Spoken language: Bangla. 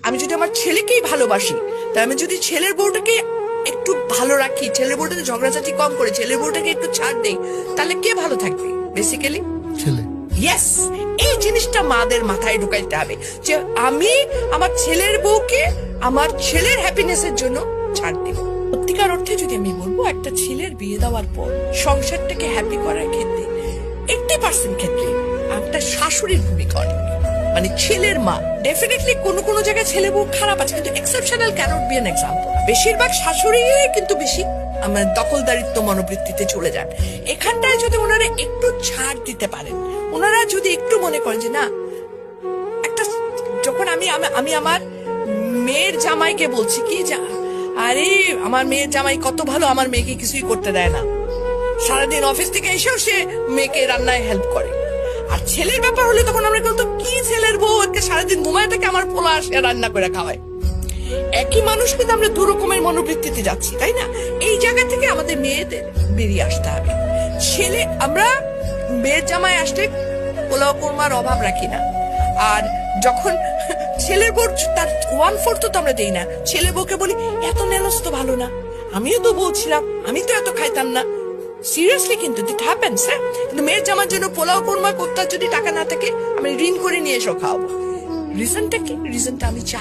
আমি যদি আমার ছেলেকেই ভালোবাসি, তাহলে আমি যদি ছেলের বউটাকে একটু ভালো রাখি, ছেলের বউটাকে ঝগড়াঝাটি কম করে ছেলের বউটাকে একটু ছাড় দেই, তাহলে কে ভালো থাকবে? বেসিক্যালি ছেলে। ইয়েস, এই জিনিসটা মাদের মাথায় ঢুকাইতে হবে যে আমি আমার ছেলের বউকে আমার ছেলের হ্যাপিনেসের জন্য ছাড় দিব। সত্যিকার অর্থে যদি আমি বলবো, একটা ছেলের বিয়ে দেওয়ার পর সংসারটাকে হ্যাপি করার ক্ষেত্রে 80% ক্ষেত্রে একটা শাশুড়ির ভূমিকা অনেক, মানে ছেলের মা। ডেফিনেটলি কোনো কোনো জায়গায় ছেলে বউ খারাপ আছে, কিন্তু exceptional cannot be an example. বেশিরভাগ শাশুড়ি কিন্তু বেশি আমার দখলদারিত্ব মনোবৃত্তিতে চলে যান। এখানটায় যদি ওনারা একটু ছাড় দিতে পারেন, ওনারা যদি একটু মনে করেন যে না, একটা যখন আমি আমার মেয়ের জামাইকে বলছি কি, আরে আমার মেয়ের জামাই কত ভালো, আমার মেয়েকে কিছুই করতে দেয় না, সারাদিন অফিস থেকে এসেও সে মেয়েকে রান্নায় হেল্প করে। আর ছেলের ব্যাপার হলে তখন আমরা বলতো কি ছেলের বউ আজকে সারাদিন ঘুমায় থাকে, আমার পোলা আসে রান্না করে খাওয়ায়। একই মানুষ, কিন্তু আমরা দু রকমের মনোবৃত্তিতে যাচ্ছি, তাই না? এই জায়গা থেকে আমাদের মেয়েদের বেরিয়ে আসতে হবে। ছেলে, আমরা মেয়ের জামাই আসলে পোলাও কোরমার অভাব রাখি না, আর যখন ছেলের বউ তার 1/4 তো আমরা দেই না, ছেলে বউকে বলি এত নেলস তো ভালো না, আমিও তো বলছিলাম, আমি তো এত খাইতাম না। সিরিয়াসলি, কিন্তু ইট হ্যাপেন্স। হ্যাঁ, কিন্তু মেয়ের জামার জন্য পোলাও কোরমা করতে যদি টাকা না থাকে, আমি ঋণ করে নিয়ে এসো খাওয়াবো। রিজনটা কি? রিজনটা আমি চাই